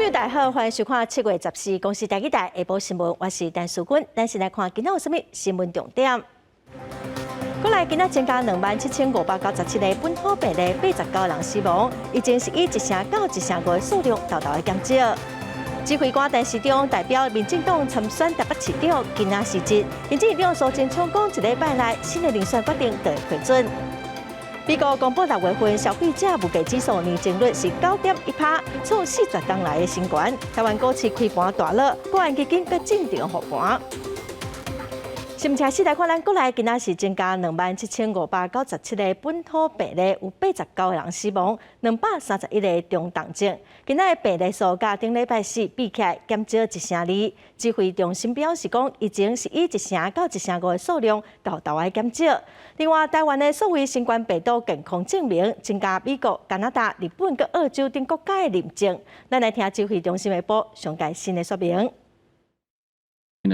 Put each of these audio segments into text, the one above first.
朋友大家好，欢迎收看7月14公司台记台下晡新闻，我是陈淑君。咱先来看今仔有啥物新闻重点。过来今仔增加27597个本土病例，89人死亡，已经是以1成9、1成5的数量大大的减少。指挥官陈时中代表民进党参选台北市长，今仔时节，行政院长苏贞昌讲，1礼拜内新的遴选决定就会批准。美国公布6月份消费者物价指数年增率是9.1%，创40天来的新高。台湾股市开盘大落，国安基金搁正常护盘。新闻市来看，咱国内今仔是增加27597个本土病例，有89个人死亡，231个中重症。今仔的病例数甲顶礼拜4比起来减少1成2。指挥中心表示讲，已经是以1成9、1成5的数量大大的减少。另外，台湾的所谓新冠病毒健康证明增加美国、加拿大、日本佮澳洲等国家的认证。咱来听指挥中心的报上届新的说明。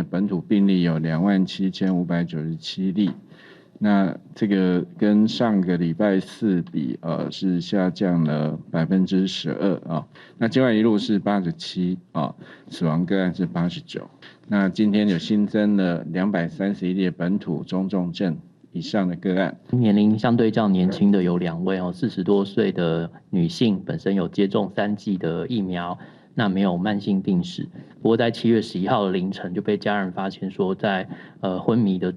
本土病例有27597例，那这个跟上个礼拜4比，是下降了12%啊。那境外移入是87啊，死亡个案是89。那今天有新增了231例本土中重症以上的个案，年龄相对较年轻的有2位40多岁的女性，本身有接种3剂的疫苗。那没有慢性病史，不过在7月11号的凌晨就被家人发现说在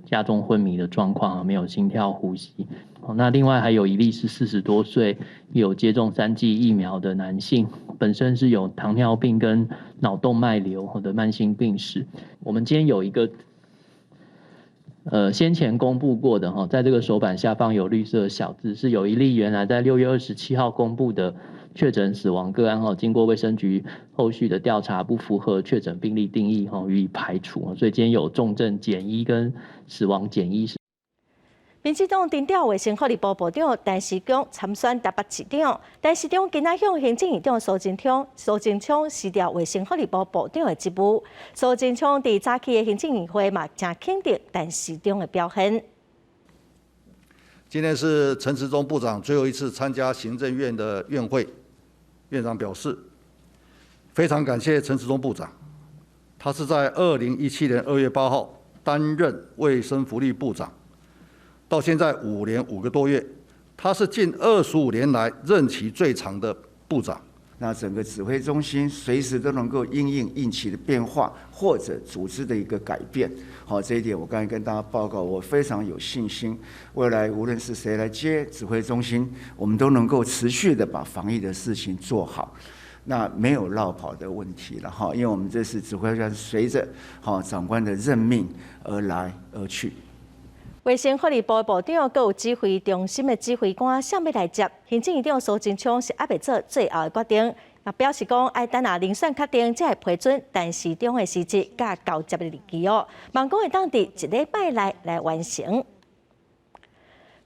家中昏迷的状况，没有心跳呼吸。那另外还有1例是40多岁，有接种3剂疫苗的男性，本身是有糖尿病跟脑动脉瘤的慢性病史。我们今天有一个先前公布过的在这个手板下方有绿色小字，是有1例原来在6月27号公布的确诊死亡个案，经过卫生局后续的调查不符合确诊病例定义，予以排除，所以今天有重症减1跟死亡减1。民进党顶调卫生福利部部长陈时中参选台北市长，陈时中今仔向行政院长苏贞昌辞掉卫生福利部部长的职务。苏贞昌伫早起的行政院会嘛，正肯定陈时中的表现。今天是陈时中部长最后一次参加行政院的院会。院长表示，非常感谢陈时中部长，他是在2017年2月8号担任卫生福利部长，到现在5年5个多月，他是近25年来任期最长的部长。那整个指挥中心随时都能够因应应期的变化，或者组织的一个改变。好，这一点我刚才跟大家报告，我非常有信心，未来无论是谁来接指挥中心，我们都能够持续的把防疫的事情做好，那没有落跑的问题了哈。因为我们这次指挥官随着长官的任命而来而去。卫生福利部部长佮有指挥中心的指挥官啥物来接？行政院长苏贞昌是还袂做最后的决定，也表示讲爱等下遴选确定才会批准陈时中的时节甲交接的日期哦，望讲会当伫1礼拜内来完成。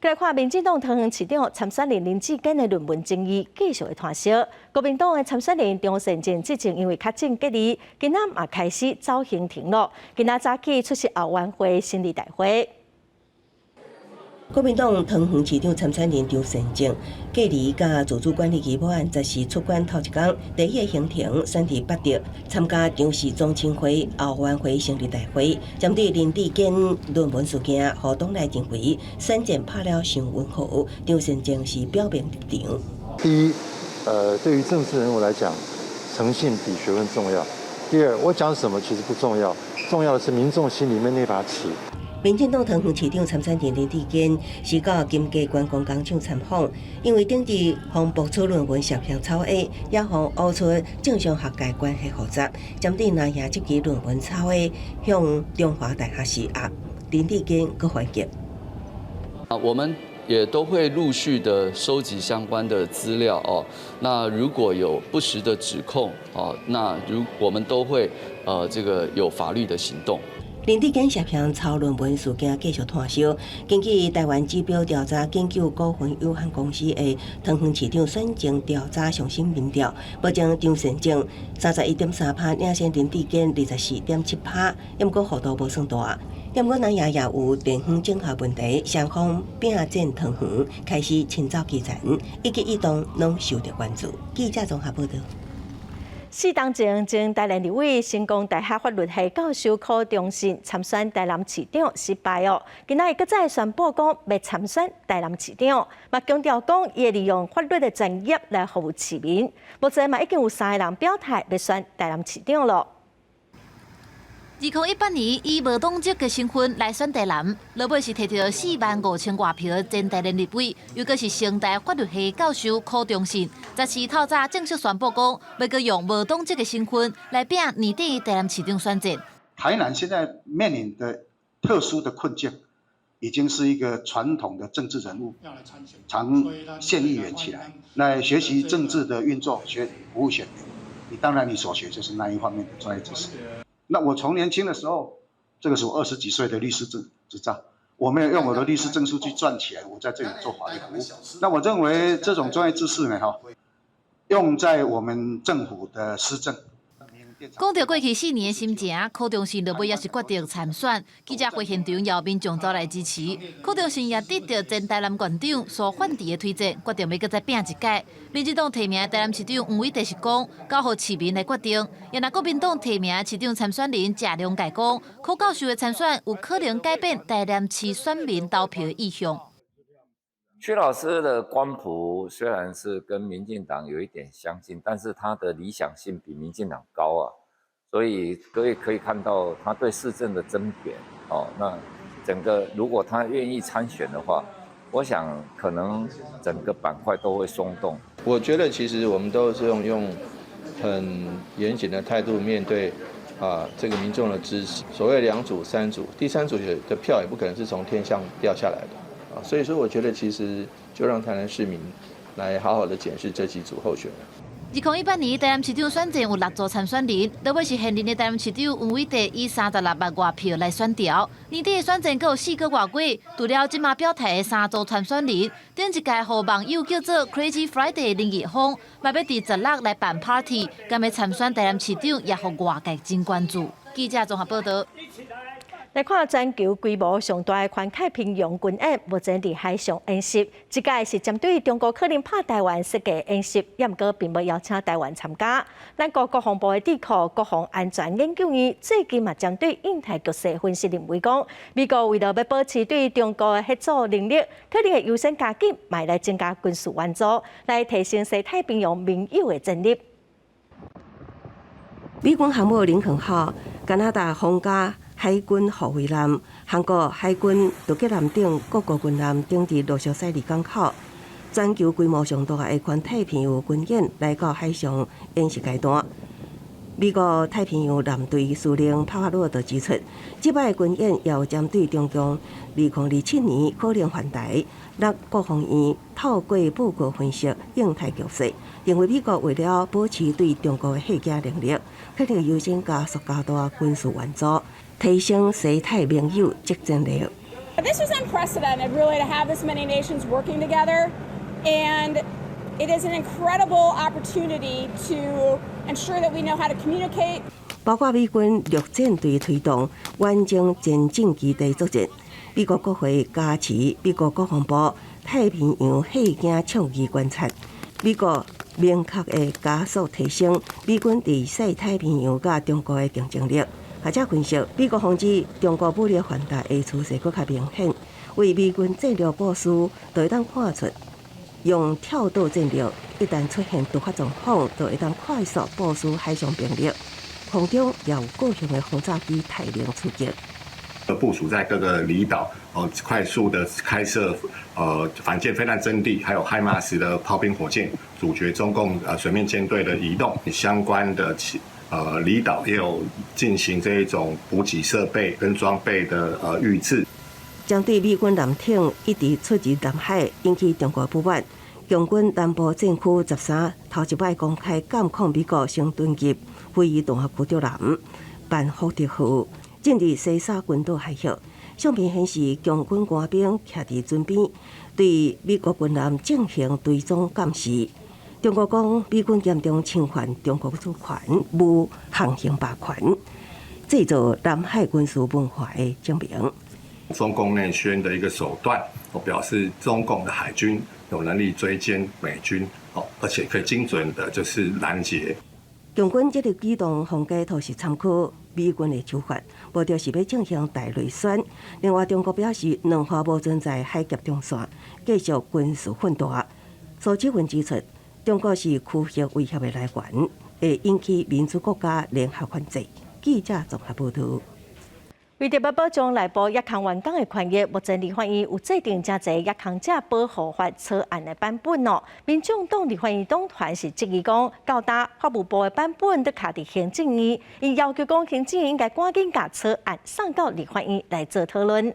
再来看民进党桃园市长参选人林志坚的论文争议继续的摊烧，国民党的参选人张善政之前因为确诊隔离，今仔嘛开始走行程咯，今仔早起出席后援会成立大会。国民党桃园市长参选人张善政隔离甲自主管理期满，则是出关头一天，第一个行程选伫北投参加张氏中青会后援会成立大会，针对林志坚论文事件，和党内认为选战拍了伤温和，张善政是表明立场。第一，对于政治人物来讲，诚信比学问重要。第二，我讲什么其实不重要，重要的是民众心里面那把尺。民进党桃园市长参选人林志坚是到金家关公工厂参访，因为顶日互博出论文涉嫌抄袭，也互挖出正商学界关系复杂，针对南亚这期论文抄袭，向中华大学施压。林志坚阁回击：我们也都会陆续的收集相关的资料哦。那如果有不实的指控哦，那我们都会有法律的行动。林志坚涉嫌抄论文事件继续摊烧。根据台湾指标调查研究股份有限公司的桃园市长选情调查上新民调，目前张善政31.3%，领先林志坚24.7%，不过幅度无算大。不过南亚也有地方整合问题，双方并战桃园，开始牵走基层，一举一动拢受到关注。记者综合报道。4当前，前台南立委成功大学法律系教授柯忠信参选台南市长失败哦，今仔日搁再宣布讲要参选台南市长，嘛强调讲伊会利用法律的专业来服务市民。目前嘛已经有3个人表态要选台南市长了。2018年以无党籍嘅身份来选台南，落尾是摕到45000外票前台南立委，又阁是成大法律系教授柯忠信，则是透早正式宣布讲，要阁用无党籍嘅身份来拼年底台南市长选战。台南现在面临的特殊的困境，已经是一个传统的政治人物，从县议员起来，来学习政治的运作，学服务选民。你当然你所学就是那一方面的专业知识。那我从年轻的时候，这个是我20几岁的律师执照，我没有用我的律师证书去赚钱，我在这里做法律服务。那我认为这种专业知识呢，用在我们政府的施政。讲到过去4年的心情，柯忠信落尾也是决定参选。记者会现场有民众走来支持，柯忠信也得到前台南县长苏焕智的推荐，决定要搁再拼一届。民进党提名台南市长黄伟哲是讲，交予市民来决定。也若国民党提名市长参选人谢龙介讲，柯教授的参选有可能改变台南市选民投票的意向。薛老师的光谱虽然是跟民进党有一点相近，但是他的理想性比民进党高啊，所以可以看到他对市政的甄选那整个如果他愿意参选的话，我想可能整个板块都会松动。我觉得其实我们都是用很严谨的态度面对这个民众的支持。所谓2组、3组，第3组的票也不可能是从天上掉下来的。所以说，我觉得其实就让台南市民来好好的检视这几组候选人。2018年台南市长选战有6组参选人，落尾是现任的台南市长黄伟哲以36万外票来选调。年底的选战阁有4个月过，除了即马表态的3组参选人，顶一届互网友叫做 Crazy Friday 的林义峰，嘛要伫16来办 party， 敢要参选台南市长，也互外界真关注。记者综合报道。来看全球规模上大的环太平洋军演，目前伫海上演习。这届是针对中国可能拍台湾设计演习，也毋过并无邀请台湾参加。咱国防部的智库国防安全研究院最近嘛针对印太局势分析认为讲，美国为了要保持对中国的合作能力，可能会优先加紧买来增加军事援助，来提升西太平洋盟友的战力。美军航母林肯号、加拿大皇家海军护卫舰、韩国海军杜吉舰等各国军舰等伫陆续驶入港口，全球规模上大的环太平洋军演来到海上演习阶段。美国太平洋舰队司令帕瓦罗就指出，这摆军演也有针对中共2027年可能犯台，让国防院透过报告分析印太局势，认为美国为了保持对中国的吓阻能力，可能优先加速加大军事援助，提升西太盟友即战力。This is unprecedented, really, to have this many nations working together, and it is an incredible opportunity to ensure that we know how to communicate. 包括美军陆战队推动完整前进基地作战，美国国会加持美国国防部太平洋吓惊倡议观察，美国明确的加速提升美军伫西太平洋甲中国的竞争力。学者分析，美国防止中国武力犯台的趋势更加明显，为美军战略部署就会当看出，用跳岛战略一旦出现突发状况，就会当快速部署海上兵力，空中也有各项的轰炸机大量出击。部署在各个离岛，快速的开设反舰飞弹阵地，还有海马斯的炮兵火箭，阻绝中共水面舰队的移动。相关的离岛也有进行这一种补给设备跟装备的预置。针对美军舰艇一直出入南海，引起中国不满。共军南部战区13头一摆公开监控美国先蹲入非裔动学区中南办福特号，进入西沙群岛海峡。相片显示，共军官兵徛伫船边，对美国军舰进行追踪监视。中国讲，美军严重侵犯中国主权，无航行霸权，制造南海军事文化的证明。中共内宣的一个手段，我表示中共的海军有能力追歼美军，而且可以精准的就是拦截。共军这个举动，防假图是参考美军的手法，目的是要进行大内宣。另外，中国表示，两方无存在海峡中线，继续军事奋斗。苏启文指出，中国是区域威胁的来源，会引起民主国家联合反制。记者综合报道。为着要保障内部亚康员工的权益，目前立法院有制定真侪亚康者保护法草案的版本哦。民众党立法院党团是质疑讲，较大法务部的版本都卡伫行政院，因要求讲行政院应该赶紧把草案送到立法院来做讨论。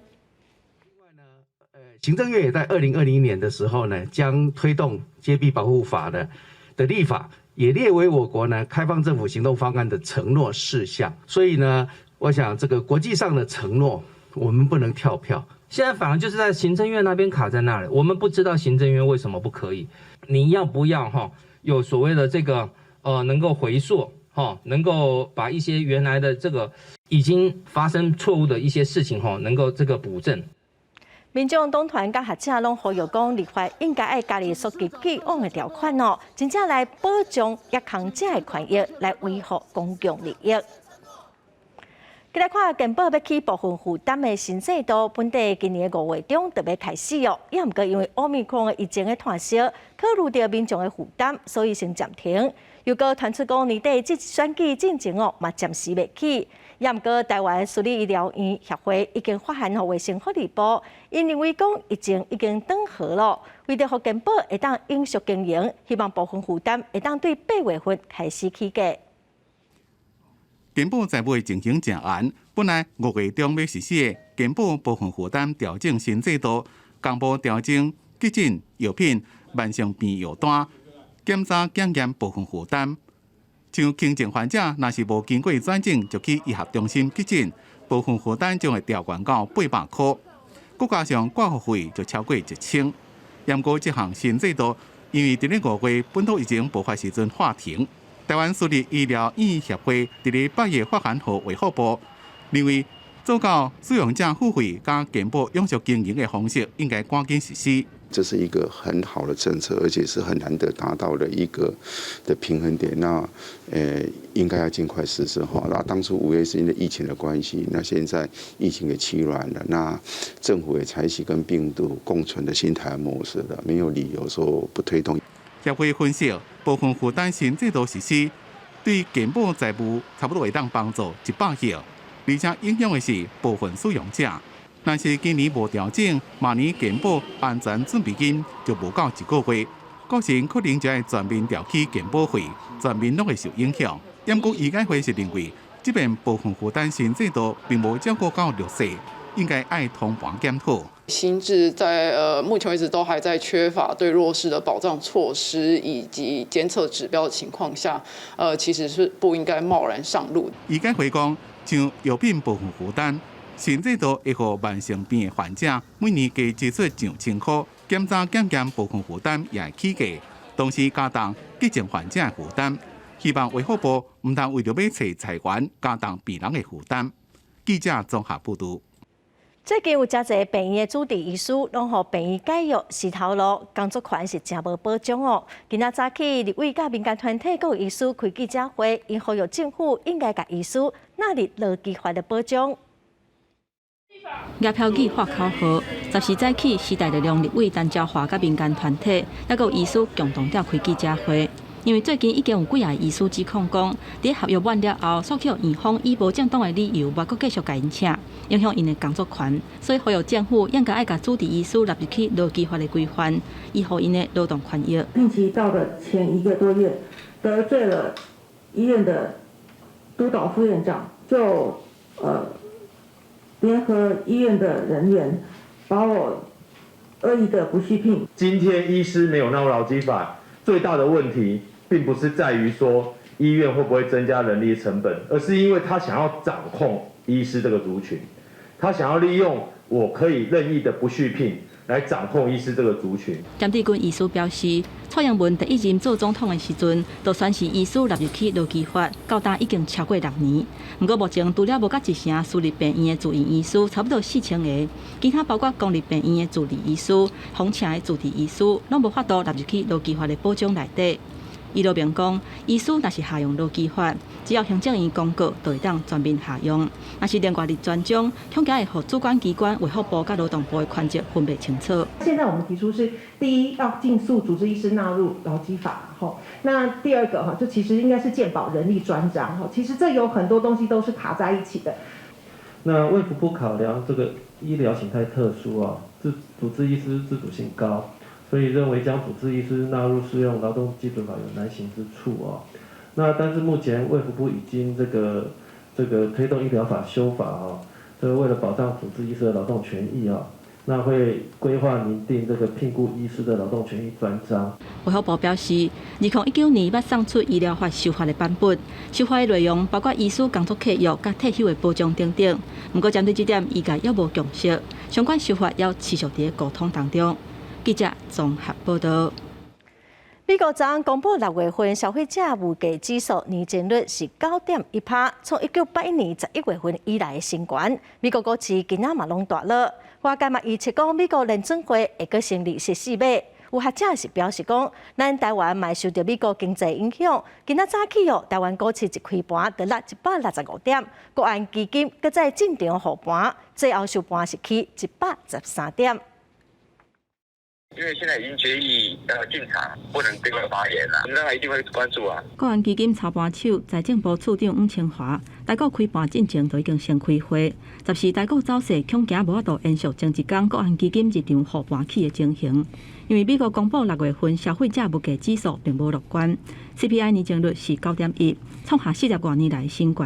行政院也在2020年的时候呢，将推动揭弊保护法的立法，也列为我国呢开放政府行动方案的承诺事项。所以呢，我想这个国际上的承诺，我们不能跳票。现在反而就是在行政院那边卡在那里，我们不知道行政院为什么不可以。你要不要有所谓的这个能够回溯能够把一些原来的这个已经发生错误的一些事情能够这个补正。民众党团甲学者拢呼吁讲，立法应该爱加入溯及既往的条款哦，真正来保障亚康者的权益，来维护公共利益。再来看健保要起部分负担的新制度，本地今年5月中就要开始哦。也毋过因为奥密克戎的疫情的传烧，考虑到民众的负担，所以先暂停。又搁传出讲年底这选举进程哦，嘛暂时未起。也毋过台湾私立医疗院协会已经发函予卫生福利部，因认为讲疫情已经缓和了，为着互健保会当永续经营，希望部分负担会当对8月份开始起价。健保财务情形正严，本来5月中要实施的健保部分负担调整新制度，公布调整急诊药品、慢性病药单、检查检验部分负担。像轻症患者，若是无经过转诊就去医学中心急诊，部分负担将会调悬到800块。再加上挂号费就超过1000。不过这项新制度，因为伫咧5月本土疫情爆发时阵划停。台湾私立医疗医协会伫咧8月发函予卫福部，认为做到使用者付费加健保永续经营的方式，应该赶紧实施。这是一个很好的政策，而且是很难得达到的一个的平衡点。那应该要尽快实施哈。那当初5月是因为疫情的关系，那现在疫情给欺软了，那政府也采取跟病毒共存的新台湾模式了，没有理由说不推动。协会分析，部分负担新制度实施，对健保财务差不多会当帮助100亿，而且影响的是部分使用者。但是今年无调整，明年健保安全准备金就无到1个月，个人可能就会全面调起健保费，全面拢会受影响。不过医改会是认为，即便部分负担新制度并无照顾到弱势，应该爱同盘检讨。新制在目前为止都还在缺乏对弱势的保障措施以及监测指标的情况下，其实是不应该贸然上路。医改会讲，像药品部分负担，新制度会予慢性病的患者每年加支出2000块，检查检验部分负担也会起价，同时加重急症患者的负担。希望卫福部唔通为着要找财源，加重病人的负担。记者综合报道。最近有真侪病院的主治医师，拢互病院解约死头路，工作权是真无保障哦。今仔早起，立委甲民间团体各医师开记者会，因呼吁政府应该甲医师纳入劳基法的保障。叶飘记发口号，10时早起，时代力量立委陈昭华甲民间团体，还有医师共同召开记者会。因为最近已经有几个医师指控讲，伫合约完了后，诉求院方以无正当的理由，无搁继续甲因请，影响因的工作权，所以呼吁政府应该爱甲主治医师纳入去劳基法的规范，以护因的劳动权益。近期到的前1个多月，得罪了医院的督导副院长，就联合医院的人员把我恶意的不续聘。今天医师没有纳入劳基法，最大的问题并不是在于说医院会不会增加人力成本，而是因为他想要掌控医师这个族群，他想要利用我可以任意的不续聘来掌控医师这个族群。詹志军医师表示，蔡英文第1任做总统的时阵，就宣示医师纳入去劳基法，到今已经超过6年。不过目前除了无甲1成私立病院的住院医师，差不多4000个，其他包括公立病院的助理医师、风请的主治医师，拢无法度纳入去劳基法的保障内底。伊就明讲，医师若是下用劳基法，只要行政院公告，就会当全面下用。若是另外立专章，恐惊会互主管机关卫福部甲劳动部的权责分别清楚。现在我们提出是，第一要尽速主治医师纳入劳基法，那第二个就其实应该是健保人力专章，其实这有很多东西都是卡在一起的。那卫福部考量这个医疗形态特殊啊，主治医师自主性高，所以认为将主治医师纳入适用劳动基准法有难行之处啊。那但是目前卫福部已经这个推动医疗法修法啊，为了保障主治医师的劳动权益啊。那会规划拟定这个聘雇医师的劳动权益专章。卫福部表示，2019年捌送出医疗法修法的版本，修法的内容包括医师工作契约甲退休的保障等等。不过针对这点，医界也无共识，相关修法要持续伫沟通当中。记者综合报道。美国昨公布6月份消费者物价指数年增率是9.1%，从1981年11月份以来的新高。美国股市今仔嘛拢大落，外界嘛预测讲美国联准会会阁升利息4码。有学者是表示讲，咱台湾嘛受到美国经济影响，今仔早起台湾股市一开盘就落165点，国安基金搁再进场护盘，最后收盘是起113点。因为现在已经决议进场，不能对外发言了，我们当然一定会关注啊。国安基金操盘手财政部处长吴清华，台股开盘进前就已经先开会，暂时台股走势恐惊无法度延续前一天国安基金一场护盘起的情形，因为美国公布6月份消费者物价指数并无乐观 ，CPI 年增率是9.1，创下40多年来新高。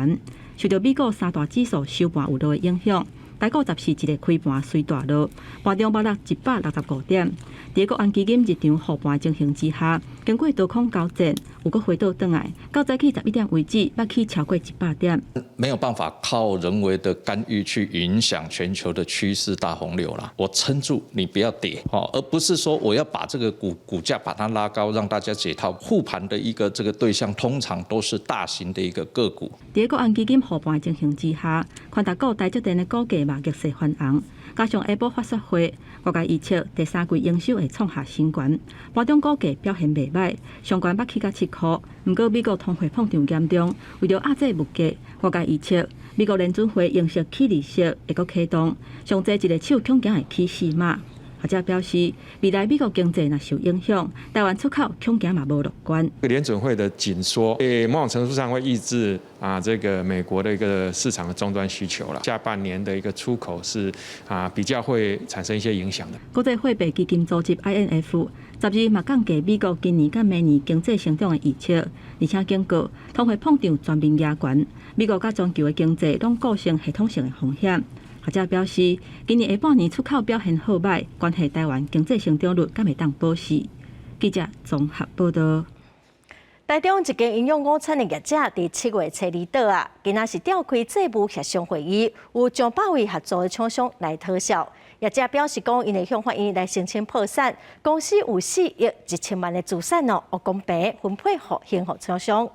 受到美国三大指数收盘有落的影响，台股10时一个开盘随大落，盘中报落165点。伫国安基金日场护盘情形之下，经过多空交战，有个回倒转来，到早起11点为止，捌去超过100点。没有办法靠人为的干预去影响全球的趋势大洪流啦。我撑住，你不要跌，而不是说我要把这个股价把它拉高，让大家解套。护盘的一个这个对象，通常都是大型的一个个股。伫国安基金护盘情形之下，宽达股台积电的股价嘛逆势翻红，加上下晡法说会，外界预测第3季营收会创下新高，盘中股价表现袂歹，上悬捌起到7块。不过美国通货膨胀严重，为了压制物价，外界预测美国联准会应息起利息会阁启动，上济一个手恐惊会起4码。学者表示，未来美国经济若受影响，台湾出口恐惊嘛无乐观。联准会的紧缩，某种程度上会抑制这个美国的一个市场的终端需求了。下半年的一个出口是比较会产生一些影响的。国际货币基金组织 IMF 10日嘛降低美国今年甲明年经济成长的预测，而且警告通货膨胀全面压悬，美国甲全球的经济拢构成系统性的风险。学者表示，今年下半年出口表现好歹，关系台湾经济成长率敢会当保持。记者综合报道。台中一间营养午餐的业者伫7月初2倒今仔是召开政务协商会议，有上百位合作的厂商来讨销。业者表示讲，因会向法院来申请破产，公司有4亿1千万的资产我公平分配互现货厂商。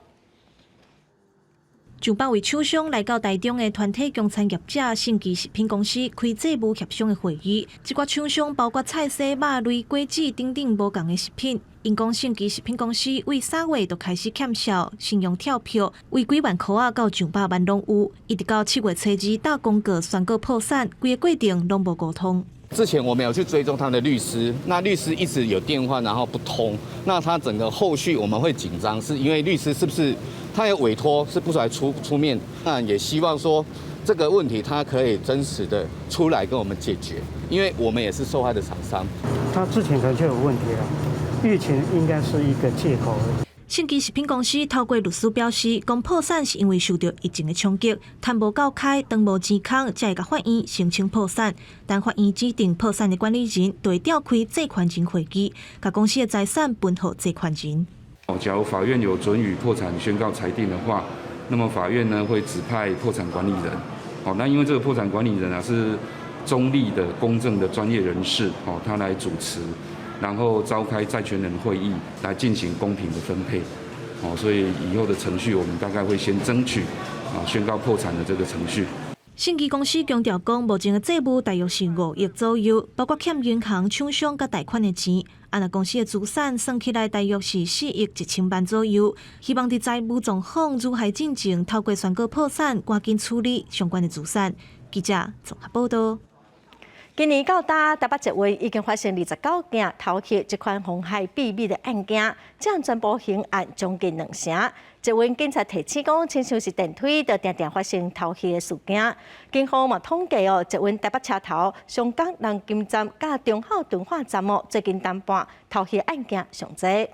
上百位厂商来到台中的团体共产业者信基食品公司开政务协商的会议，这寡厂商包括菜色、肉类、果子等等无共的食品。因讲信基食品公司为3月就开始欠销，信用跳票，为几万块到上百万拢有，一直到7月初2打公告宣告破产，规个过程拢无沟通。之前我们有去追踪他的律师，那律师一直有电话，然后不通，那他整个后续我们会紧张，是因为律师是不是他有委托，是不出来出面？那也希望说这个问题他可以真实的出来跟我们解决，因为我们也是受害的厂商。他之前可能就有问题了，疫情应该是一个借口而已。信基食品公司透过律师表示，讲破产是因为受到疫情的冲击，摊无够开，当无钱空，才会甲法院申请破产。但法院指定破产的管理人，就会召开借款人会议，甲公司的财产分予借款人。假如法院有准予破产宣告裁定的话，那么法院呢会指派破产管理人。那因为这个破产管理人是中立的、公正的专业人士，他来主持。然后召开债权人会议来进行公平的分配，所以以后的程序我们大概会先争取宣告破产的这个程序。信基公司强调讲，目前的债务大约是5亿左右，包括欠银行、厂商甲贷款的钱。安那公司的资产算起来大约是4亿1千万左右。希望伫债务状况如海进前，透过宣告破产，赶紧处理相关的资产。记者综合报道。今年到大台北捷运已经发生29件偷窃这款红海秘密的案件，占全部刑案将近2成。捷运警察提醒讲，亲像是电梯，就常常发生偷窃的事件。警方嘛统计捷运台北车头、上港南金站、甲中孝敦化站最近淡薄偷窃案件上侪。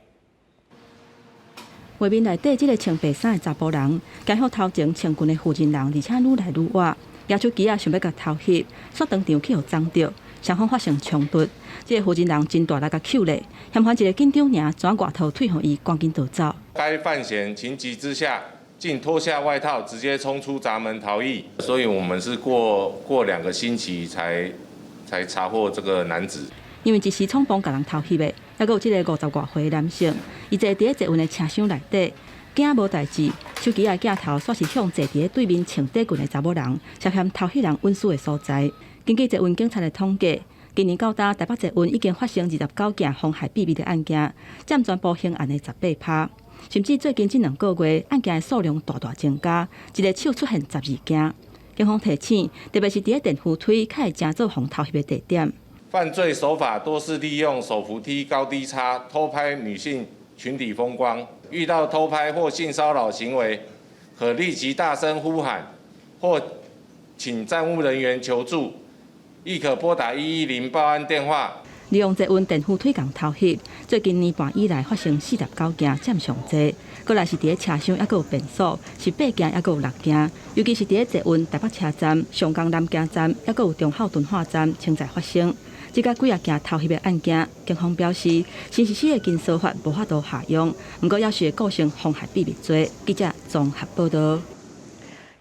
画面内底这个穿白衫的查甫人，刚好头前穿裙的负责人，而且愈来愈晚。抓手机想要甲偷窃，煞当场去互撞着，双方发生冲突。这个负责人真大力甲扣咧，嫌犯一个紧张尔，转外头退互伊，赶紧逃走。该犯嫌情急之下，竟脱下外套，直接冲出闸门逃逸。所以我们是过2个星期才查获这个男子。因为一时匆忙甲人偷袭的，还有这个50多岁的男性，伊坐伫捷运的车厢内底。惊无代志，手机的镜头煞是向坐伫对面穿短裙的查某人，涉嫌偷袭人运输的所在。根据捷运警察的统计，今年到台北捷运已经发生29件红海秘密的案件，占全部刑案的18%。甚至最近这2个月，案件的数量大增加，一个手出现12件。警方提醒，特别是伫电扶梯，较会正做红偷袭的地点。犯罪手法多是利用手扶梯高低差偷拍女性群体风光。遇到偷拍或性骚扰行为，可立即大声呼喊，或请站务人员求助，亦可拨打110报案电话。利用捷运电扶梯共偷袭，最近年半以来发生49件，占上侪。过来是伫车厢，还有便所是8件，还有6件。尤其是伫捷运台北车站、上港南京站，还有中孝敦化站，正在发生。即个几件偷袭的案件，警方表示，新实施的金司法无法度下用，不过也是会构成妨害秘密罪。记者综合报道。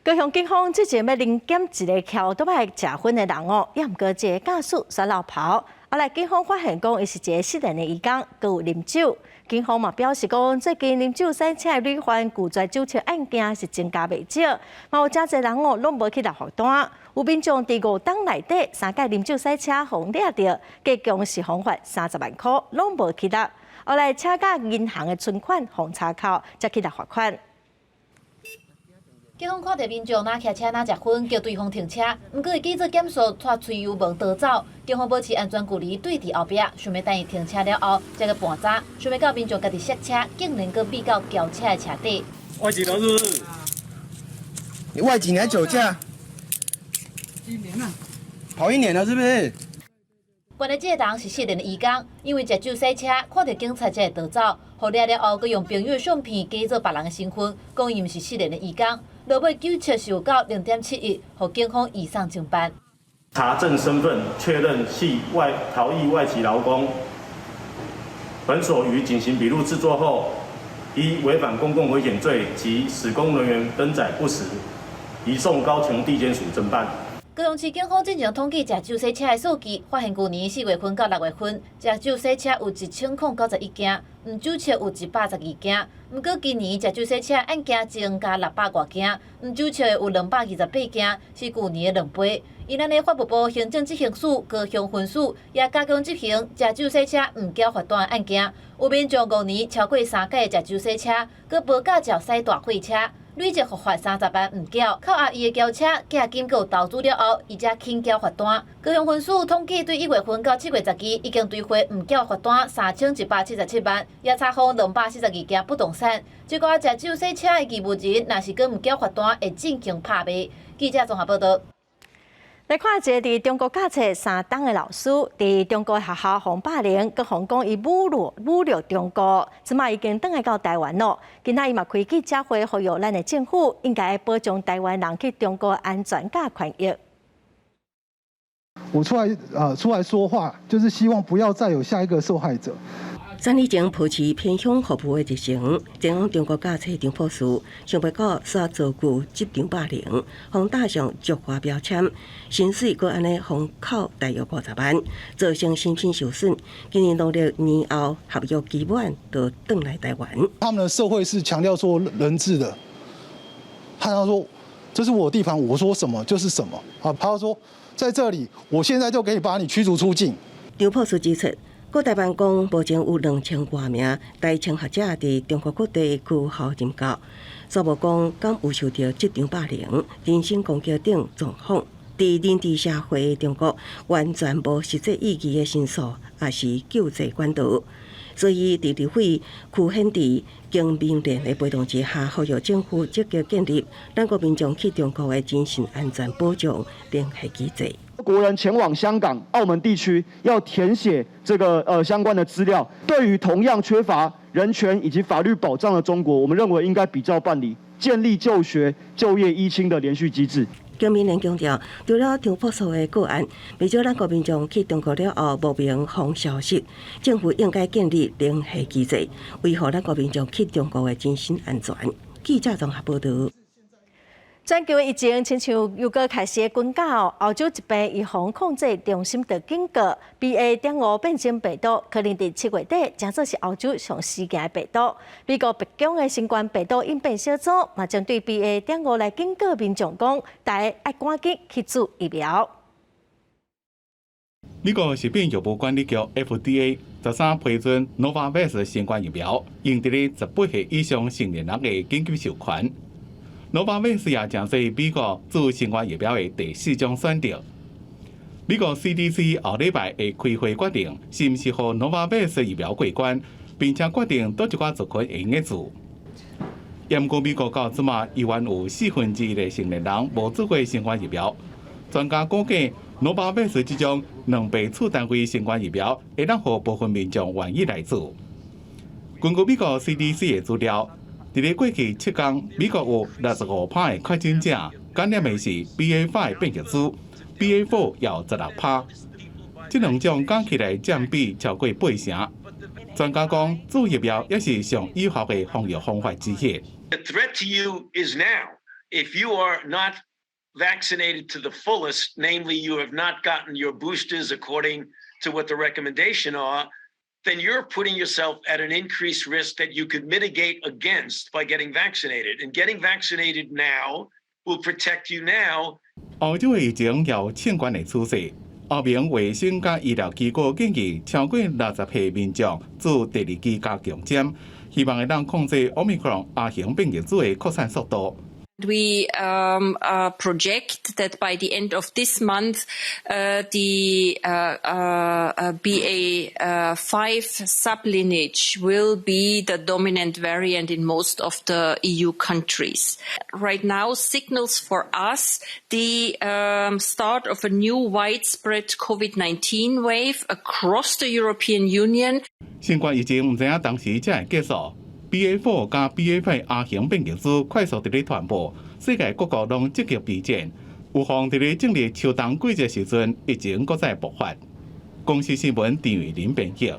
高雄警方之前要临检一个桥都爱食薰的人也毋过这个驾驶耍老跑。后来警方发现讲，伊是一个失联的移工，佮有啉酒。警方嘛表示讲，最近啉酒赛车的屡犯拒载酒测案件是增加袂少，嘛有真侪人拢无去立罚单。有民众伫5档内底3届啉酒赛车互掠着，计共是罚款30万块，拢无去立。后来车甲银行的存款互查扣，才去立罚款。警方看到民众哪骑车哪食薰，叫对方停车，毋过记者检索带吹油门逃走。警方保持安全距离，对伫后壁，想要等伊停车了后，才去盘查，想要到民众家己刹车，竟然搁比到轿车的车底。外籍人是不是？你外籍你还酒驾？1年了，跑1年了是不是？原来这个人是失联的移工，因为食酒洗车，看到警察才会逃走。互掠了后，佮用朋友的相片假做别人的身份，讲伊毋是失联的移工。落尾酒测是有到0.7亿，互警方移送侦办。查证身份，确认系逃逸外籍劳工。本所于警刑笔录制作后，依违反公共危险罪及使公人员登载不实，移送高雄地检署侦办。高雄市警方进行统计食酒洗车的数据，发现去年4月份到6月份，食酒洗车有1091件，毋酒测有112件。毋过今年食酒洗车案件增加600多件，毋酒测有228件，是去年的2倍。因咱的法务部行政执行署高雄分署也加强执行食酒洗车毋缴罚单的案件。有民众5年超过3届食酒洗车，佮无驾照驶大货车。累计罚款30万毋缴，扣押伊的轿车价金佮投资了后，伊才肯缴罚单。高雄分署统计对1月份到7月10日已经追回毋缴罚单3177万，也查获242件不动产。这个食酒洗车的义务人，若是佮毋缴罚单，会进行拍卖。记者综合报道。来看一个伫中国教册3档的老师，伫中国学校互霸凌，佮互讲伊侮辱中国，即卖已经倒来到台湾咯。今仔伊嘛开记者会，呼吁咱的政府应该保障台湾人去中国安全甲权益。我出来说话，就是希望不要再有下一个受害者。3年前保持偏向服务的日程，前往中国驾车张博士想要到煞遭具职场霸凌，互打上菊花标签，薪水阁安尼互扣大约50万，造成身心受损。今年农历年后合约期满，就转来台湾。他们的社会是强调说人治的，他说这是我的地盘，我说什么就是什么。啊，他说在这里，我现在就可以把你驱逐出境。张博士指出，国台办讲目前有2000多名台青学者伫中国各地区校任教，所无讲敢有受到职场霸凌、人身攻击等状况。伫人治社会的中国，完全无实际意义的申诉，也是救济管道。所以，伫立会区显地经民联的陪同之下，呼吁政府积极建立咱国民众去中国的精神安全保障联系机制。国人前往香港、澳门地区要填写这个相关的资料，对于同样缺乏人权以及法律保障的中国，我们认为应该比照办理，建立就学、就业依亲的连续机制。经民联强调，除了张博士的个案，未少咱国民众去中国了后无明放消息，政府应该建立联系机制，维护咱国民众去中国的精神安全。记者综合报道。全球疫情亲像又搁开始滚到，欧洲疾病预防控制中心就警告 BA.5 变种病毒可能伫7月底将做是欧洲上死惊的病毒。美国白宫的新冠病毒应变小组嘛针对 BA.5 来警告民众讲，大家要赶紧去注疫苗。美国食品药物管理局 FDA 13批准 Novavax 新冠疫苗，用伫咧18岁以上成年人的紧急授权。Novavax 也正是美国驻新冠疫苗的第4种选择。美国 CDC 后礼拜会开会决定是毋是予 Novavax 疫苗过关，并且决定倒一寡族群会用的字。严格美国到即马依然有1/4的成年人无做过新冠疫苗。专家估计 Novavax 这种2倍次单位新冠疫苗会让予部分民众愿意来做。根据美国 CDC 的资料，伫咧过去7天，美国有65%的确诊者感染的是 BA.5 变异株 ，BA.4 也有16%。这2种加起来占比超过8成。专家讲，做疫苗也是上有效的防疫方法之一。The threat to you is now. If you are not vaccinated to the fullest, namely you have not gotten your boosters according to what the recommendation are, then you're putting yourself at an increased risk that you could mitigate against by getting vaccinated. And getting vaccinated now will protect you now. 欧洲的疫情有相关的趋势。欧盟卫生甲医疗机构建议超过60岁民众做第2剂加强针，希望会当控制 Omicron 亚型变异株的扩散速度。We project that by the end of this month, the BA.5 sublineage will be the dominant variant in most of the EU countries. Right now, signals for us the start of a new widespread COVID-19 wave across the European Union. 新冠疫情唔知影当时才会结束。BA.4 加 BA.5 亚型变异株快速伫咧传播，世界各国拢积极备战，有防伫咧正值秋冬季节时阵，疫情搁再爆发。公司新闻陈玉林编辑。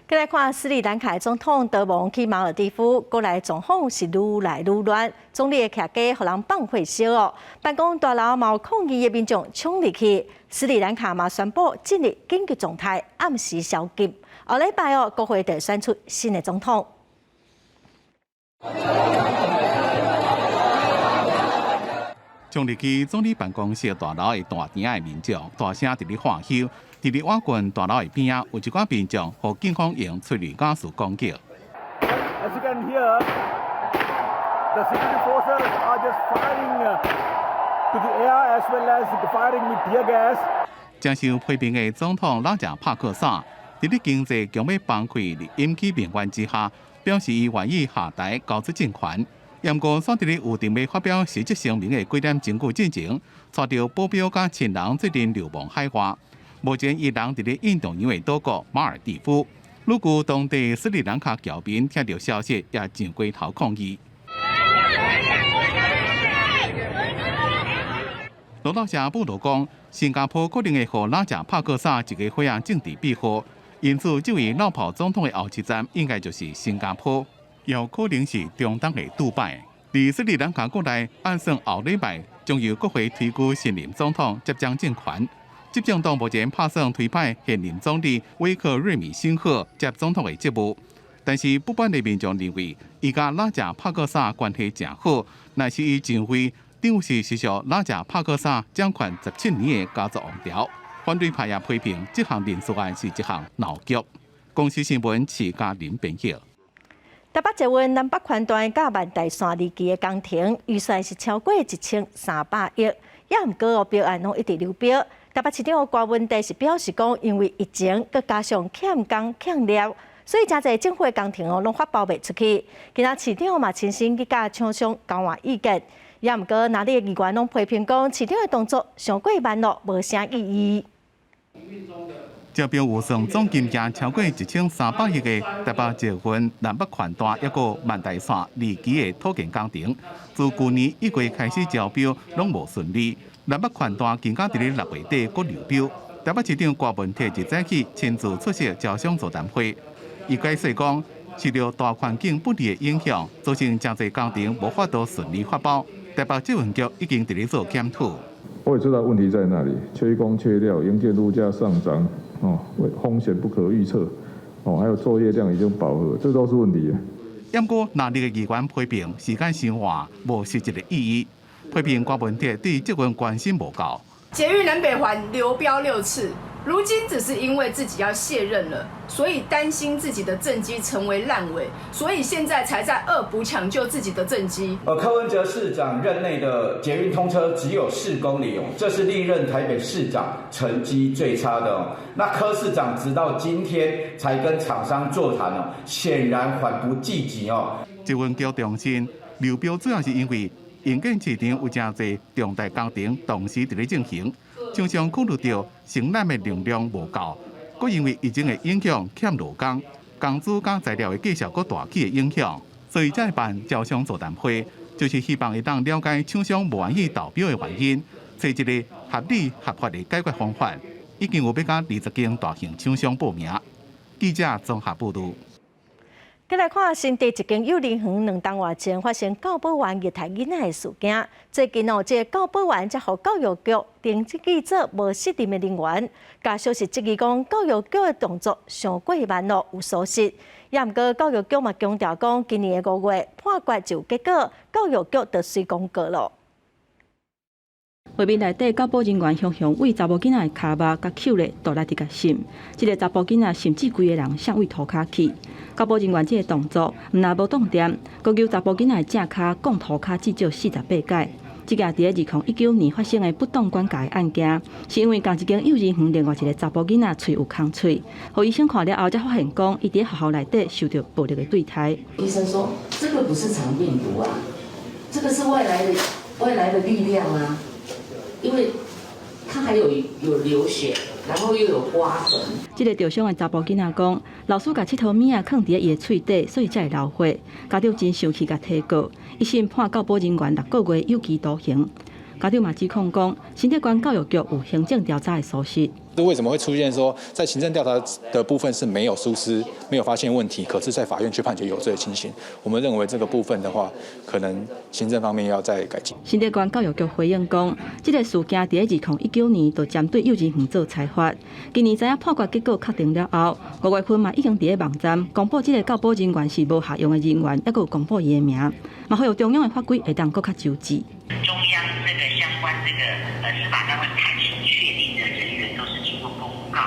再来看斯里兰卡总统德蒙去马尔地夫，过来状况是愈来愈乱，总理的徛家互人放火烧哦，办公大楼嘛有抗议的民众冲入去，斯里兰卡嘛宣布进入紧急状态，暗时宵禁。后礼拜哦，国会就选出新的总统。冲入去总理办公室大楼的大厅的民众，大声伫咧喊嚣。伫咧瓦郡大楼的边仔，有一寡民众和警方用催泪ga矢攻击。As you can hear, the security forces are just firing to the air as well as firing with tear gas. 接受批评的总统拉贾帕克萨，伫咧经济将要崩溃的引起民怨之下，表示伊愿意下台交出政权。严过选伫咧有定要发表实质声明的几点证据进前，带着保镖甲亲人最近流亡海外。目前，伊人伫咧运动员的岛国马尔地夫。如果当地斯里兰卡侨民听到消息，也上街头抗议。路透社报道讲，新加坡可能会予拉贾帕克萨一个回应政治庇护，因此这位落跑总统的后期站应该就是新加坡，也有可能是中东的杜拜。伫斯里兰卡国内，按算后礼拜将由国会推举新任总统接掌政权。执政党目前打算推派现任总理威克瑞米辛赫接总统的职务，但是不满的民众认为，伊甲拉贾帕克萨关系正好，若是伊上位，张是实属哪只拍过衫掌权17年的家族王朝。反对派也批评这项人事案是一项闹剧。公司新闻是嘉林编辑。台北捷运南北环段甲万大线二期的工程预算是超过1300亿，也毋过标案拢一直流标。台北市长郭文帝是表示讲，因为疫情，佮加上欠工欠料，所以真侪政府的工程拢发包袂出去。今仔市长嘛亲身去甲厂商交换意见，也毋过哪里的议员拢批评讲，市长的动作上过慢咯，无啥意义。招标预算总金额超过1300亿的台北捷运南北环段一个万大线二期的土建工程，自去年1月开始招标，拢无顺利。南北环段更加伫咧6月底搁流标。台北市长郭文帝一早起亲自出席招商座谈会，伊解释讲，受到大环境不利的影响，造成真侪工程无法度顺利发包。台北捷运局已经伫咧做检讨。我也知道问题在哪里，缺工缺料，营建物价上涨，风险不可预测，还有作业量已经饱和，这都是问题。不过，内地的议员批评时间伤晚，无实质的意义，批评郭文帝对捷运关心无够。捷运南北环流标6次，如今只是因为自己要卸任了，所以担心自己的政绩成为烂尾，所以现在才在恶补抢救自己的政绩。柯文哲市长任内的捷运通车只有4公里哦，这是历任台北市长成绩最差的哦。那柯市长直到今天才跟厂商座谈哦，显然缓不济急哦。捷运局重申，流标主要是因为营建市场有真侪重大工程同时伫咧进行，厂商考虑到承揽的容量无够，佮因为疫情的影响欠劳工，工资甲材料的价格佮大起的影响，所以才办招商座谈会，就是希望会当了解厂商无愿意投标的原因，找一个合理合法的解决方法。已经有要甲20间大型厂商报名。记者综合报道。再来看新地一间幼儿园2档外前发生教保员虐待囡仔的事件。最近这个教保员才互教育局定记做无适任的人员，加消息质疑讲教育局的动作上过慢咯，有疏失。也毋过教育局嘛强调讲，今年的5月判决就有结果，教育局就随公告咯。画面内底，教保人员向为查某囡仔的骹肉甲手咧倒来伫甲擤，这个查甫囡仔甚至规个人向为涂骹去。教保人员这个动作，毋但无当点，阁求查甫囡仔的正骹共涂骹至少48届。这件伫2019年发生的不当管教的案件，是因为同一间幼儿园另外一个查甫囡仔喙有空喙，互医生看了后才发现讲，伊伫学校内底受到暴力的对待。医生说，这个不是肠病毒啊，这个是外来的力量啊。因为他还有流血，然后又有刮痕。这个受伤的查甫囡仔讲，老师把七头米啊放伫伊的喙底，所以才会流血。家长真生气，甲提告，一审判教保人员6个月有期徒刑。家长嘛指控讲，新竹县教育局有行政调查的疏失。为什么会出现说在行政调查的部分是没有疏失、没有发现问题，可是在法院却判决有罪的情形？我们认为这个部分的话，可能行政方面要再改进。新竹县教育局回应讲，这个事件伫2019年就针对幼儿园做裁罚，今年知影判决结果确定了后，5月份嘛已经伫网站公布这个教保人员是无效用的人员，还有公布伊的名，嘛会有中央的法规会当更较周知。中央这个相关这个司法单位弹性确定的人员都是经过公告，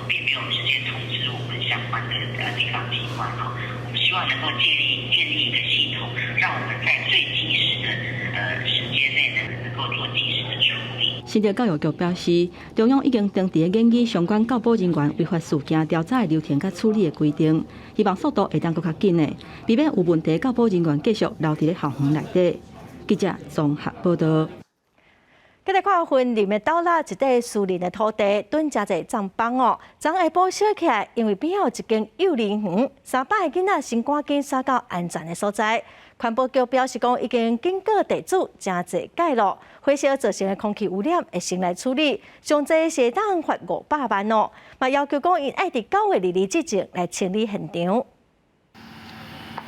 并没有直接通知我们相关的地方机关我们希望能够建立一个系统，让我们在最及时的时间内能够做及时的处理。新竹教育局表示，中央已经定伫研究相关教保人员违法事件调查的流程甲处理的规定，希望速度会当更较紧的，避免有问题教保人员继续留伫咧校园内底。记者综合报道。再来看婚林的倒落一块私人的土地，蹲真侪帐篷哦。昨下晡烧起来，因为边仔有一间幼儿园，300个囡仔先赶紧撒到安全的所在。环保局表示讲，已经经过地主真侪介入，火烧造成的空气污染会先来处理，上侪是当罚500万哦。嘛要求讲，因爱伫9月2日之前来清理现场。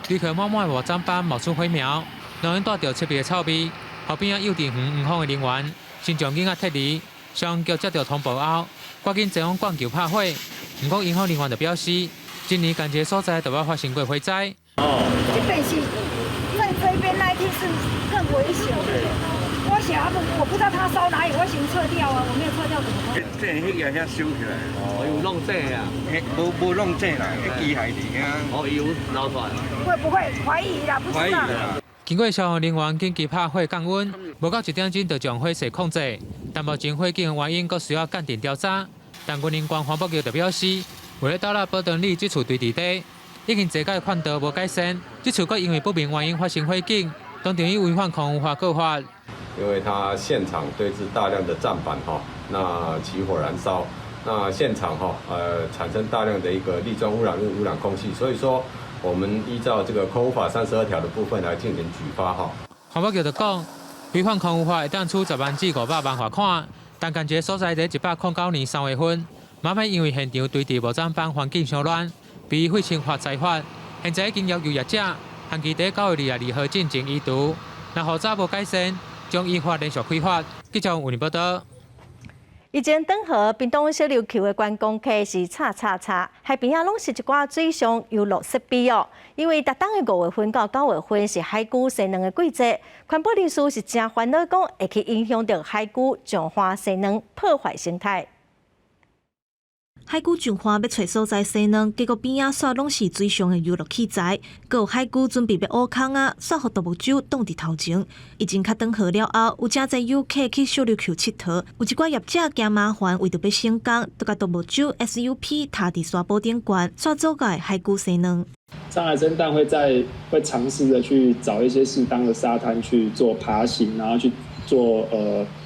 立刻满满的帐篷冒出火苗。农园带着刺鼻的臭味，后边啊幼稚园园方的人员先将囡仔撤离，上局接到通报后，赶紧前往灌救拍火。不过园方人员就表示，今年间这所在都要发生过火灾。这边是在这边那一天是更危险的。起来，我不知道它烧哪里，我先撤掉啊，我没有撤掉怎么办？这迄个遐收起来，有弄正啊，无弄正啦，迄机械伫遐，油流出来。会不会怀疑啦？不知道。经过消防人员紧急拍火降温，无到1点钟就将火势控制，但目前火警原因阁需要鉴定调查。但云林县环保局就表示，为了到了保登里这处堆地底，已经坐解看到无改善，这处阁因为不明原因发生火警，当场以违反空污法告发。因为它现场堆置大量的站板那起火燃烧，那现场产生大量的一个粒状污染物污染空气，所以说我们依照这个空污法32条的部分来进行举发环保局就讲，违反空污法会当处10万至500万罚款，但感觉所在在109年3月份，慢慢因为现场堆地无砧板环境相乱，被废清罚裁罚，现在已经要求业者限期在9月22号进行移除，若后早无改善，将依法连续开罚。记者为您报道。以前长河屏东小琉球的观光客是叉，海边啊拢是一寡水上游乐设备哦。因为逐当的5月份到9月份是海龟生卵的季节，环保人士是真烦恼讲会去影响到海龟种花生卵，破坏生态。海龟种花要找所在生卵，结果边仔煞拢是水上的游乐器材，佮有海龟准备要挖坑啊，煞互动物酒挡伫头前。疫情较长好了后，有真侪游客去小琉球佚佗，有一寡业者惊麻烦，为着要省工，就甲动物酒 SUP 踏伫沙坡顶悬，煞阻碍海龟生卵。上海侦探会尝试的去找一些适当的沙滩去做爬行，然后去做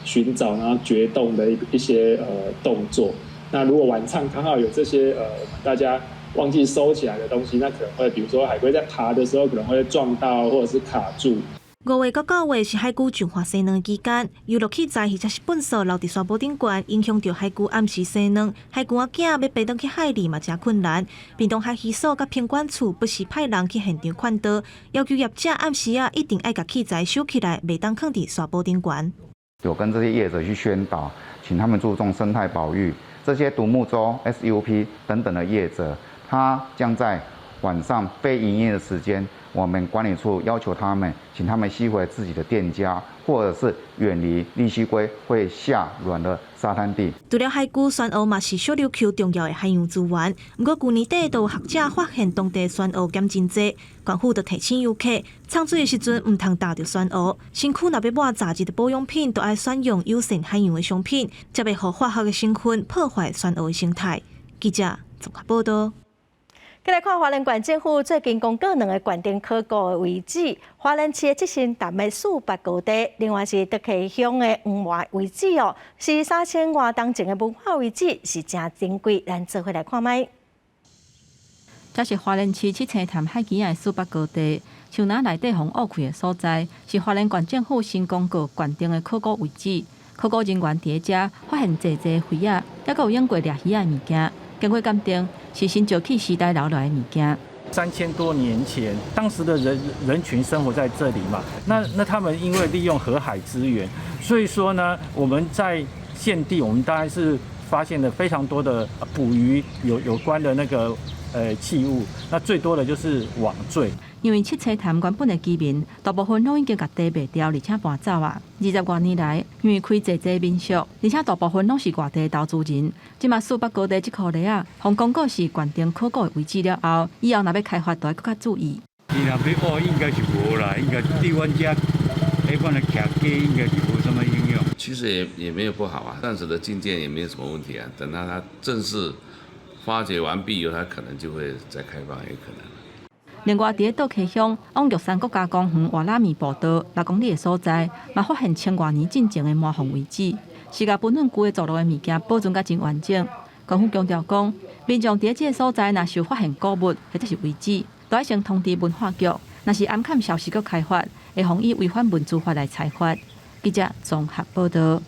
寻找，然后掘洞的一些动作。那如果晚上刚好有这些大家忘记收起来的东西，那可能会比如说海龟在爬的时候可能会撞到或者是卡住。5月到9月是海龟种花生卵期间，游乐器材或者是粪扫留伫沙坡顶悬，影响到海龟暗时生卵。海龟仔囝要爬登去海里嘛真困难。屏东海渔所甲品管处不时派人去现场看导，要求业者暗时一定爱甲器材收起来，袂当放伫沙坡顶悬。有跟这些业者去宣导，请他们注重生态保育。这些独木舟、SUP 等等的业者，他将在晚上非营业的时间，我们管理处要求他们，请他们吸回自己的店家，或者是远离利息龟会下卵的沙滩地。除了海龟，酸蚵嘛是小琉球重要的海洋资源。不过，去年底都有学者发现当地酸蚵减真多，政府就提醒游客，冲水的时阵唔通打到酸蚵，身躯若要抹杂质的保养品，都要选用友善海洋的商品，才袂互化学的成分破坏酸蚵的生态。记者综合报道。再来看花莲县政府最近公告2个县定考古的遗址，花莲市的这身淡的400高地，另外是德溪乡的黄瓦遗址哦，是3000多年前的文化遗址，是真珍贵。咱做伙来看卖。这是花莲市七星潭海基的400高地，树林内底防污开的所在，是花莲县政府新公告县定的考古遗址。考古人员伫遮发现济灰仔，也有用过掠鱼的物件。经过鉴定，是新石器时代留来的物件。3000多年前，当时的人群生活在这里嘛，那他们因为利用河海资源，所以说呢，我们在现地，我们当然是发现了非常多的捕鱼有关的那个器物，那最多的就是网坠。因为七星潭原本的居民，大部分拢已经甲地卖掉，而且搬走啊。20多年来，因为开济民宿，而且大部分拢是外地投资人。即马400高地这块地啊，洪公告是县定考古的遗址了后，以后若要开发，都要更加注意。伊若要挖，应该是无啦，应该对阮家一般的徛街应该是无什么影响。其实也没有不好啊，暂时的进建也没有什么问题啊。等到它正式发掘完毕以后，它可能就会再开放，也可能。另外，伫德溪乡往玉山国家公园瓦拉米步道6公里的所在，嘛发现1000多年进前的麻房遗址，是甲本论区的族落的物件保存甲真完整。政府强调讲，民众伫这个所在若是发现古物或者是遗址，都要先通知文化局，若是暗坎消失搁开发，会防以违反文字法来裁罚。记者综合报道。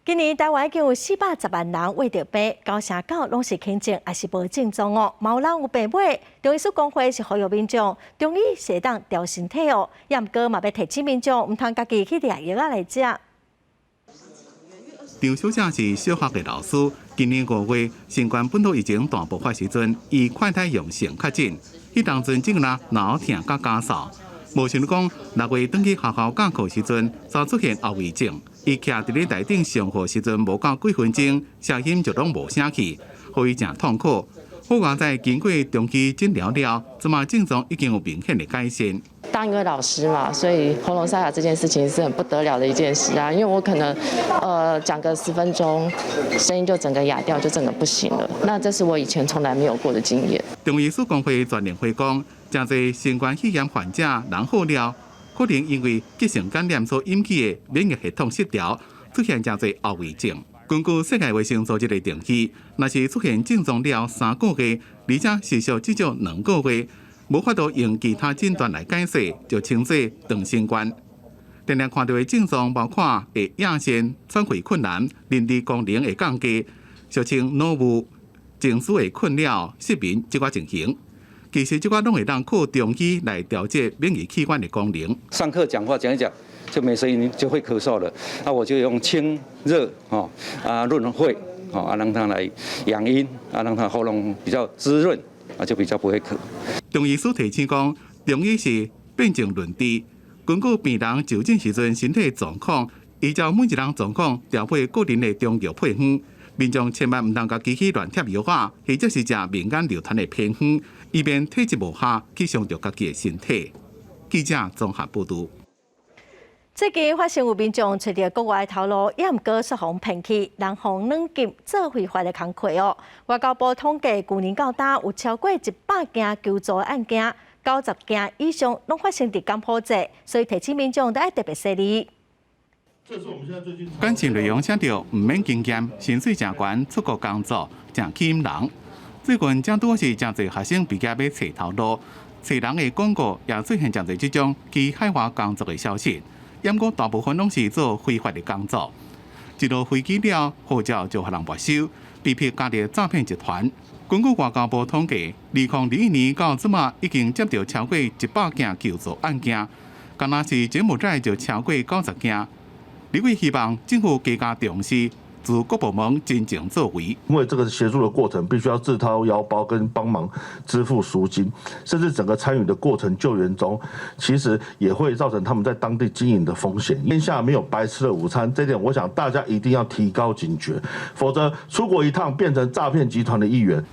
今年台湾已经有410万人为着病，高成9拢是轻症还是无症状哦。有人有病买，中医师公会是呼吁民众，中医是当调身体哦，也毋过嘛要提醒民众，毋通家己去掠药来食。张小姐是小学的老师，今年5月新冠本土疫情大爆发时阵，伊快筛阳性确诊，迄当阵正啦脑痛甲咳嗽，无想到讲6月转去学校教课时阵，才出现后遗症。伊徛伫咧台顶上课时阵，无到几分钟，声音就拢无声去，互伊诚痛苦。好在在经过长期诊疗了，即马症状已经有明显的改善。当一位老师嘛，所以喉咙沙哑这件事情是很不得了的一件事啊，因为我可能讲个10分钟，声音就整个哑掉，就整个不行了。那这是我以前从来没有过的经验。中医师工会全联会讲，真侪新冠肺炎患者人好了，可能因为急性感染所引起的免疫系统失调，出现真侪后遗症。根据世界卫生组织的定义，若是出现症状了3个月，而且持续至少2个月，无法度用其他诊断来解释，就称作长新冠。常常看到的症状包括会咽腺、喘气困难、认知功能会降低，俗称脑雾、情绪的困扰、失眠这款情形。其实这款拢会让靠中医来调节免疫器官的功能。上课讲话讲一讲就没声音，就会咳嗽了。那我就用清热润肺让它来养阴让它喉咙比较滋润就比较不会咳。中医师提醒讲，中医是辨证论治，根据病人就诊时阵身体状况，依照每一人状况调配个人的中药配方。民众千万唔通甲机器乱贴药啊，或者是食民间流传的偏方，以免体质无下去伤着家己的身体。记者综合报道。最近发生有民众找到国外头路，也毋过说互骗去，人互软禁做非法的工课哦。外交部统计，去年到今有超过100件求助案件，90件以上拢发生伫柬埔寨，所以提醒民众都要特别注意。感情内容写着唔免经验，薪水正悬，出国工作正吸引人。最近正拄是真侪学生毕业要找头路，找人的广告也出现真侪这种去海外工作的消息。不过大部分拢是做非法的工作，一落飞机了，护照就互人没收，被迫加入诈骗集团。根据外交部统计，2021年到即马已经接到超过100件求助案件，敢若是柬埔寨就超过90件。李伟希望政府加重视，自各部门真正作为。因为这个协助的过程必须要自掏腰包跟帮忙支付赎金，甚至整个参与的过程救援中，其实也会造成他们在当地经营的风险。天下没有白吃的午餐，这点我想大家一定要提高警觉，否则出国一趟变成诈骗集团的一员。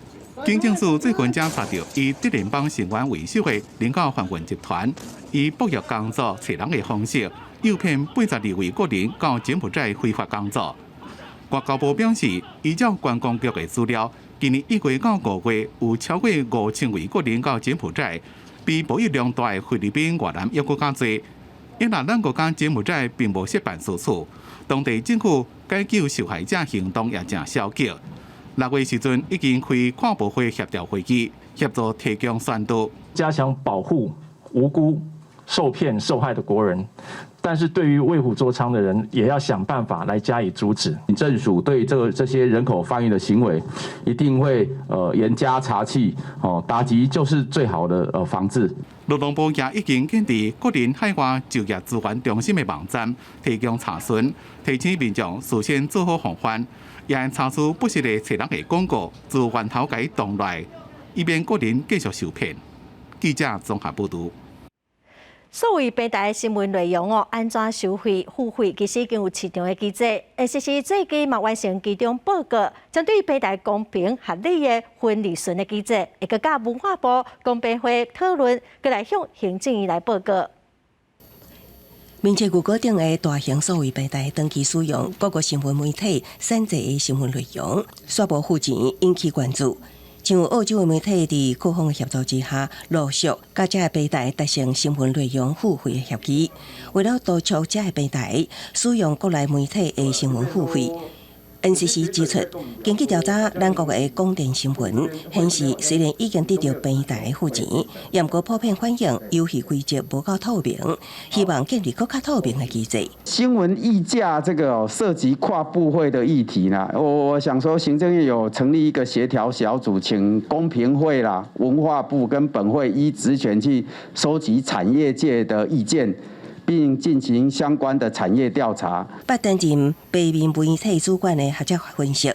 警政署最近检查到以德联邦成员为首的人口贩运集团，以博弈工作找人的方式，诱骗82位个人到柬埔寨非法工作。外交部表示，依照观光局的资料，今年1月到5月有超过5000位个人到柬埔寨，比贸易量大的菲律宾、越南还更加多。因若咱国家柬埔寨并无设办事处，当地政府解救受害者行动也正消极。6月时阵已经开跨部会协调会议，协助提供宣导，加强保护无辜受骗受害的国人。但是对于为虎作伥的人，也要想办法来加以阻止。政署对这些人口贩运的行为，一定会严加查缉，打击就是最好的防治。劳动部也已经建立个人海外就业资源中心的网站，提供查询，提醒民众事先做好防范，也查出不实的找人的广告，自源头给动来，以免个人继续受骗。记者综合报道。所谓平台新闻内容安怎收费付费，其实已经有市场的机制。SCC 最近嘛完成其中报告，针对平台公平合理的分利润的机制，会佮甲文化部公平会讨论，佮来向行政院来报告。面切谷歌顶的大型数位平台长期使用各个新闻媒体产制的新闻内容，刷无付钱引起关注。像澳洲的媒体伫各方的协助之下，陆续甲这个平台达成新闻内容付费的协议。为了督促这个平台使用国内媒体的新闻付费 ，NCC 指出，根据调查，咱国的广电新闻显示，虽然已经得到平台付钱，也毋过普遍反映游戏规则无够透明，希望建立更加透明的机制。新闻议价这个涉及跨部会的议题呢，我想说，行政院有成立一个协调小组，请公平会啦、文化部跟本会依职权去收集产业界的意见，并进行相关的产业调查。担任北面媒体主管的学者分析，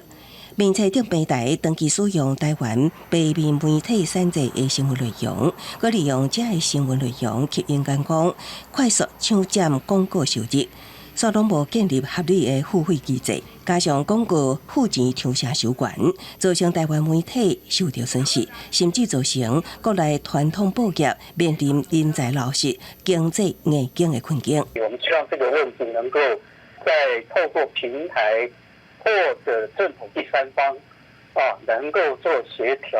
明册顶平台登记使用台湾北面媒体产制的新闻内容，佮利用这的新闻内容吸引眼光，快速抢占广告收入。所拢无建立合理的付费机制，加上广告付钱抽成收悬，造成台湾媒体受到损失，甚至造成国内传统报业面临人才流失、经济危境的困境。我们希望这个问题能够在透过平台或者政府第三方能够做协调，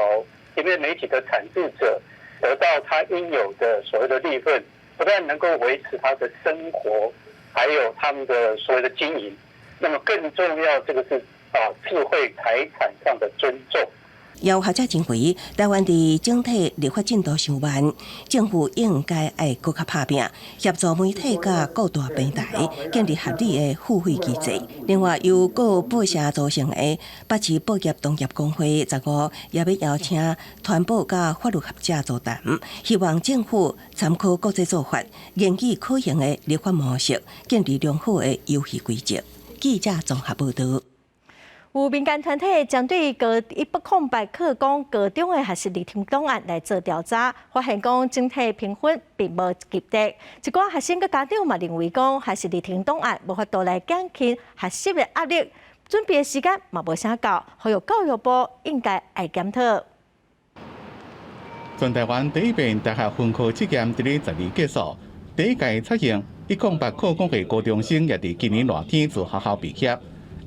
因为媒体的产制者得到他应有的所谓的利润，不但能够维持他的生活。还有他们的所谓的经营，那么更重要，这个是智慧财产上的尊重。有学者认为，台湾伫整体立法进度上慢，政府应该爱搁较拍拼，协助媒体甲各大平台建立合理的付费机制。另外，由各报社组成的北市报业同业工会15也要邀请团报甲法律学者座谈，希望政府参考国际做法，研究可行的立法模式，建立良好的游戏规则。记者综合报道。有民间团体针对108课纲高中的学习历程档案来做调查，发现讲整体评分并无及格。一寡学生佮家长嘛认为讲学习历程档案无法度来减轻学习的压力，准备的时间嘛无啥够，呼吁教育部应该爱检讨。全台湾第一遍大学分科测验伫咧12结束，第一届测验108课纲的高中生也伫今年热天自学校毕业。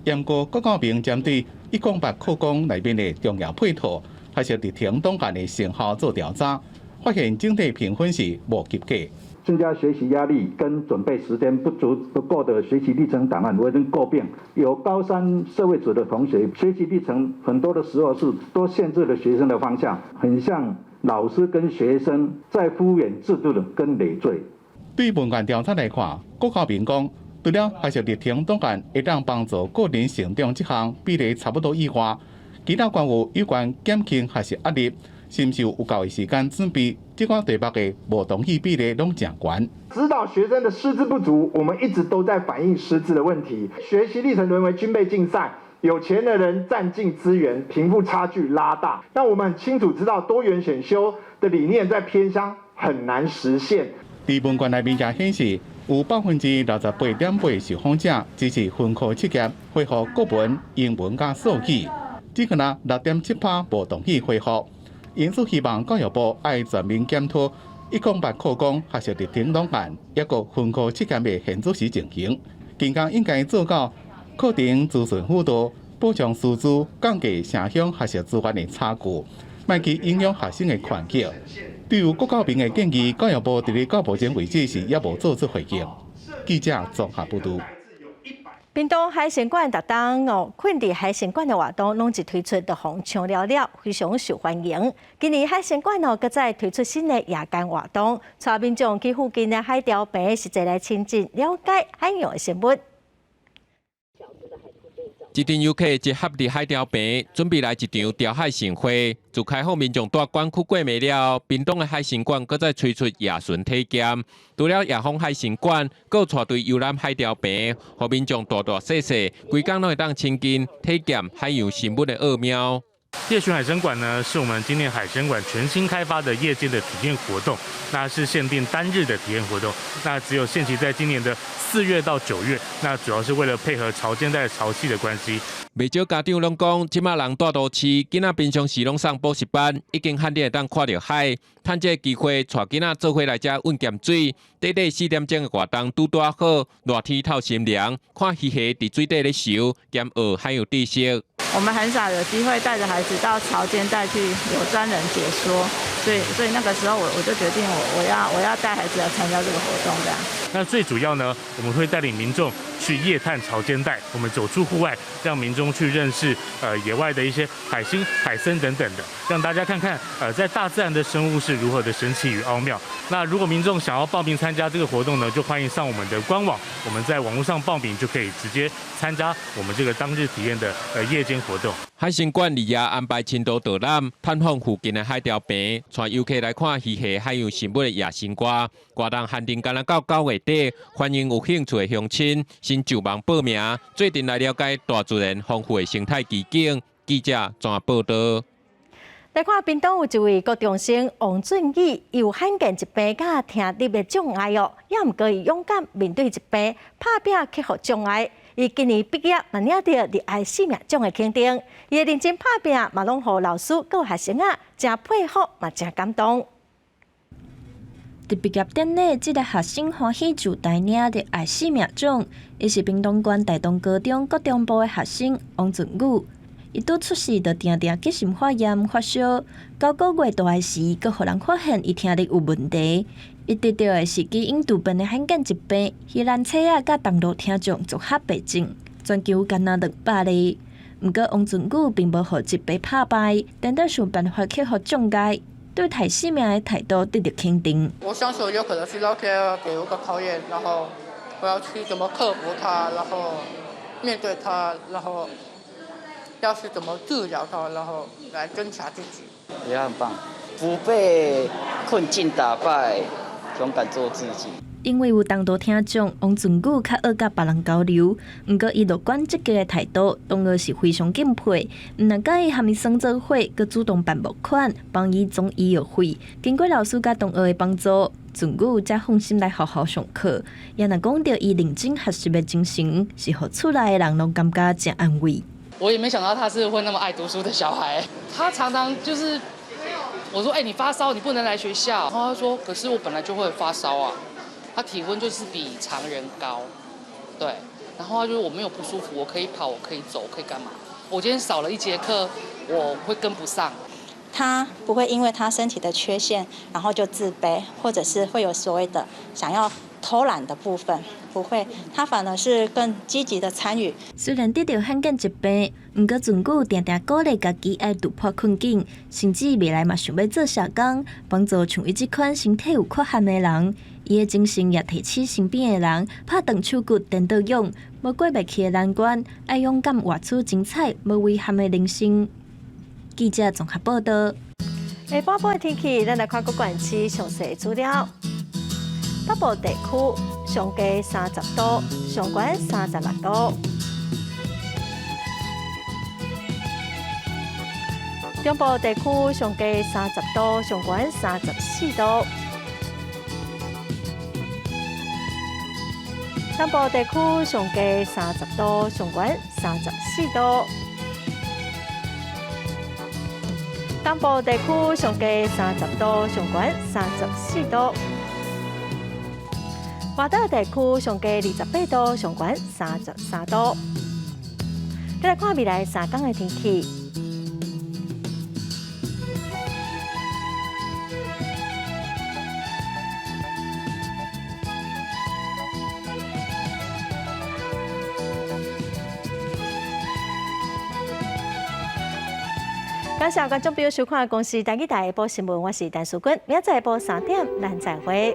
验过各个名针对108课纲内面的重要配套，学习历程档案的成效做调查，发现整体评分是无及格。增加学习压力跟准备时间不够的学习历程档案为人诟病。有高三社会组的同学，学习历程很多的时候是都限制了学生的方向，很像老师跟学生在敷衍制度的跟累赘。对问卷调查来看，各校评讲。除了学习历程档案会当帮助个人成长这项比例差不多以外，其他关务有关减轻学习压力，是毋是有够的时间准备，这款题目的无同意比例拢真悬。指导学生的师资不足，我们一直都在反映师资的问题。学习历程沦为军备竞赛，有钱的人占尽资源，贫富差距拉大。那我们很清楚知道多元选修的理念在偏乡很难实现。伫问卷内面也显示。有68.8%受访者支持分科测验恢复国文、英文甲数语，只可能6.7%无同意恢复。因此，希望教育部爱全面检讨108课纲学习历程档案，抑个分科测验的现主时情形，更加应该做到课程资讯辅导、补充师资、降低城乡学习资源的差距，卖去影响学生的环境。对于各校评的建议，教育部伫咧到目前为止是也无做出回应。记者综合报道。屏东海参馆逐当困伫海参馆的活动，拢是推出导航抢了了，非常受欢迎。今年海参馆搁再推出新的夜间活动，带民众去附近的海钓坪，实际来亲近了解海洋的生物。一群游客集合伫海钓坪，准备来一场钓海盛会。自开放民众大馆区过暝了，屏东的海参馆搁再推出夜巡体检。除了夜访海参馆，搁带队游览海钓坪，互民众大大细细，规工拢会当亲近体检海洋生物的奥妙。夜巡海参馆呢，是我们今年海参馆全新开发的夜间的体验活动，那是限定单日的体验活动，那只有限期在今年的4月到9月，那主要是为了配合潮间带潮汐的关系。袂少家长拢讲，即马人大都市，囡仔平常时拢上补习班，已经罕会当看到海，趁这个机会带囡仔做伙来遮温咸水，短短4点钟的活动拄拄好，热天透心凉，看鱼虾伫水底咧游，兼学海洋知识。我们很少有机会带着孩子到潮间带去有专人解说，所以那个时候我就决定我要带孩子来参加这个活动这样。那最主要呢，我们会带领民众去夜探潮间带，我们走出户外，让民众去认识野外的一些海星、海参等等的，让大家看看在大自然的生物是如何的神奇与奥妙。那如果民众想要报名参加这个活动呢，就欢迎上我们的官网，我们在网络上报名就可以直接参加我们这个当日体验的夜间活动。海参馆里也安排深度导览，探访附近的海钓坪，带游客来看鱼虾海洋生物的野生瓜。活动限定到9月底，欢迎有兴趣的乡亲先就网报名，做阵来了解大自然丰富的生态奇景，记者怎报道？来看屏东有一位高中生王俊义，有罕见疾病甲听力的障碍哦，也毋过伊勇敢面对疾病，拍拼克服障碍。伊今年毕业，嘛领到热爱生命奖的肯定。伊的认真拍拼，嘛拢互老师佮学生啊真佩服，嘛真感动。伫毕业典礼，这个学生欢喜就带领热爱生命奖，伊是屏东县大同高中国中部的学生王俊宇。伊拄出世就定定急性发炎发烧，9个月大个时，佮互人发现伊听力有问题。伊得到的是基因突变的罕见疾病，稀兰车啊甲重度听障综合病症，全球干那200例。毋过王俊宇并无互疾病打败，等到想办法克服障碍，对待生命的态度得到肯定。我相信有可能是老天给我个考验，然后我要去怎么克服它，然后面对它，然后要是怎么治疗它，然后来增强自己。也很棒，不被困境打败，勇敢做自己。因为有重度听障，王俊宇较爱甲别人交流，毋过伊乐观积极的态度，同学是非常敬佩。毋但甲伊和伊算做伙，佮主动办募款，帮伊总医药费。经过老师甲同学的帮助，俊宇才放心来好好上课。也若讲到伊认真学习的精神，是互厝内的人拢感觉真安慰。我也没想到他是会那么爱读书的小孩，他常常就是我说，你发烧，你不能来学校。然后他说，可是我本来就会发烧啊。他体温就是比常人高，对。然后他就说我没有不舒服，我可以跑，我可以走，我可以干嘛？我今天少了1节课，我会跟不上。他不会因为他身体的缺陷，然后就自卑，或者是会有所谓的想要偷懒的部分，不会，他反而是更积极的参与。虽然得到罕见疾病，毋过俊宇定定鼓励家己爱突破困境，甚至未来嘛想要做社工，帮助像伊这款身体有缺陷的人。伊的精神也提起身边的人，拍长手骨颠倒勇，无过袂去的难关，爱勇敢活出精彩无遗憾的人生。记者综合报道。下晡半天气，咱来看各县市详细资料。北部地区上低30度，上悬36度；中部地区上低30度，上悬34度；南部地区上低30度，上悬34度；东部地区上低30度，上悬34度；外岛地区上低28度，上悬33度。再来看未来3天的天气。感谢观众朋友收看《公视台语台下晡新闻》，我是陈淑君，明仔载下晡3点，咱再会。